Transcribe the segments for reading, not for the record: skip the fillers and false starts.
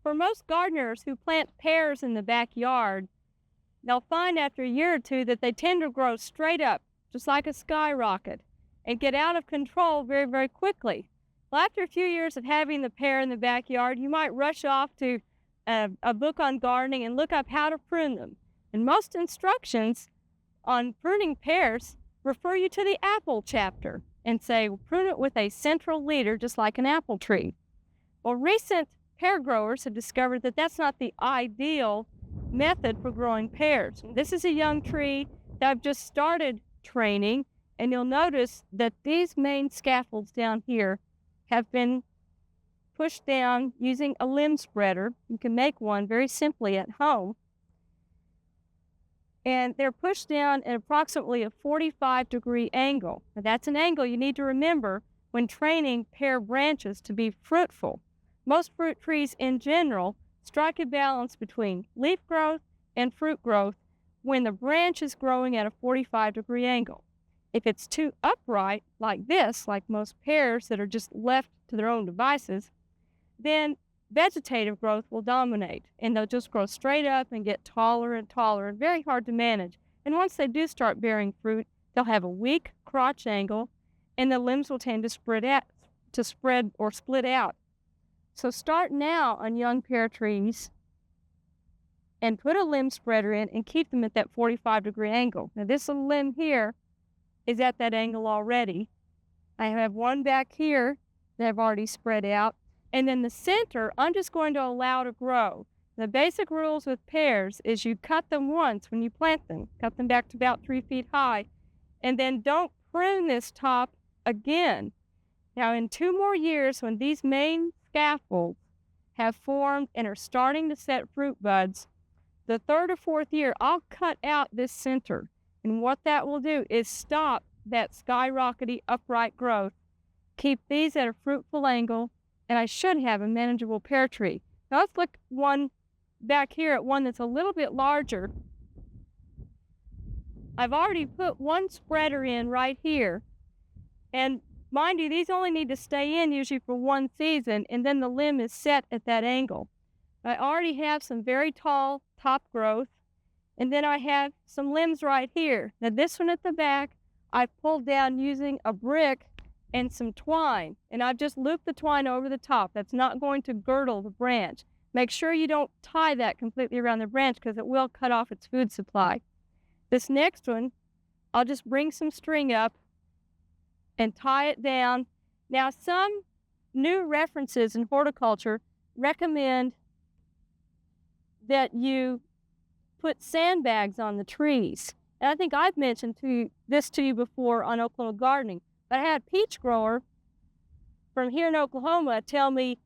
For most gardeners who plant pears in the backyard, they'll find after a year or two that they tend to grow straight up, just like a skyrocket, and get out of control very, very quickly. Well, after a few years of having the pear in the backyard, you might rush off to a book on gardening and look up how to prune them. And most instructions on pruning pears refer you to the apple chapter and say, well, prune it with a central leader, just like an apple tree. Well, recent pear growers have discovered that that's not the ideal method for growing pears. This is a young tree that I've just started training, and you'll notice that these main scaffolds down here have been pushed down using a limb spreader. You can make one very simply at home. And they're pushed down at approximately a 45-degree angle. Now, that's an angle you need to remember when training pear branches to be fruitful. Most fruit trees in general strike a balance between leaf growth and fruit growth when the branch is growing at a 45-degree angle. If it's too upright, like this, like most pears that are just left to their own devices, then vegetative growth will dominate, and they'll just grow straight up and get taller and taller and very hard to manage. And once they do start bearing fruit, they'll have a weak crotch angle, and the limbs will tend to spread or split out. So start now on young pear trees and put a limb spreader in and keep them at that 45-degree angle. Now this little limb here is at that angle already. I have one back here that I've already spread out. And then the center, I'm just going to allow to grow. The basic rules with pears is you cut them once when you plant them, cut them back to about 3 feet high, and then don't prune this top again. Now in 2 more years, when these main scaffolds have formed and are starting to set fruit buds, the 3rd or 4th year, I'll cut out this center. And what that will do is stop that skyrockety upright growth, keep these at a fruitful angle, and I should have a manageable pear tree. Now let's look one back here at one that's a little bit larger. I've already put one spreader in right here. And mind you, these only need to stay in usually for 1 season, and then the limb is set at that angle. I already have some very tall top growth, and then I have some limbs right here. Now this one at the back, I pulled down using a brick and some twine, and I've just looped the twine over the top. That's not going to girdle the branch. Make sure you don't tie that completely around the branch because it will cut off its food supply. This next one, I'll just bring some string up and tie it down. Now, some new references in horticulture recommend that you put sandbags on the trees. And I think I've mentioned this to you before on Oklahoma Gardening. But I had a peach grower from here in Oklahoma tell me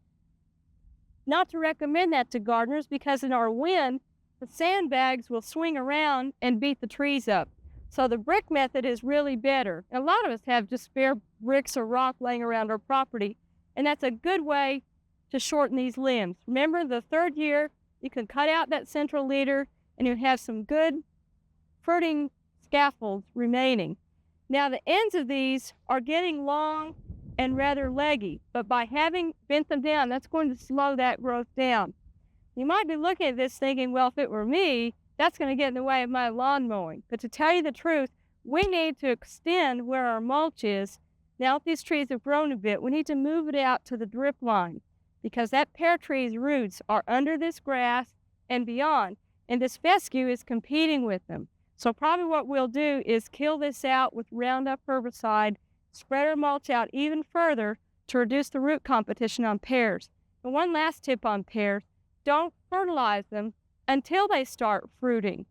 not to recommend that to gardeners because in our wind, the sandbags will swing around and beat the trees up. So the brick method is really better. A lot of us have just spare bricks or rock laying around our property, and that's a good way to shorten these limbs. Remember, the 3rd year, you can cut out that central leader and you have some good fruiting scaffolds remaining. Now the ends of these are getting long and rather leggy, but by having bent them down, that's going to slow that growth down. You might be looking at this thinking, well, if it were me, that's going to get in the way of my lawn mowing. But to tell you the truth, we need to extend where our mulch is. Now if these trees have grown a bit, we need to move it out to the drip line because that pear tree's roots are under this grass and beyond, and this fescue is competing with them. So probably what we'll do is kill this out with Roundup herbicide, spread our mulch out even further to reduce the root competition on pears. And one last tip on pears, don't fertilize them until they start fruiting.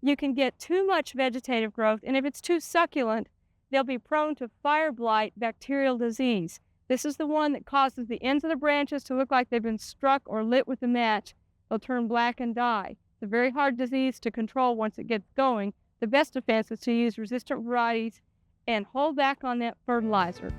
You can get too much vegetative growth, and if it's too succulent, they'll be prone to fire blight bacterial disease. This is the one that causes the ends of the branches to look like they've been struck or lit with a match. They'll turn black and die. It's a very hard disease to control once it gets going. The best defense is to use resistant varieties and hold back on that fertilizer.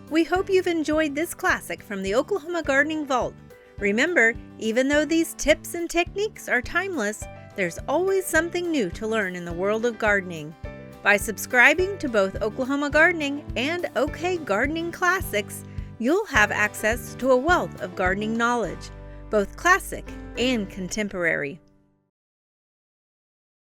We hope you've enjoyed this classic from the Oklahoma Gardening Vault. Remember, even though these tips and techniques are timeless, there's always something new to learn in the world of gardening. By subscribing to both Oklahoma Gardening and OK Gardening Classics, you'll have access to a wealth of gardening knowledge. both classic and contemporary.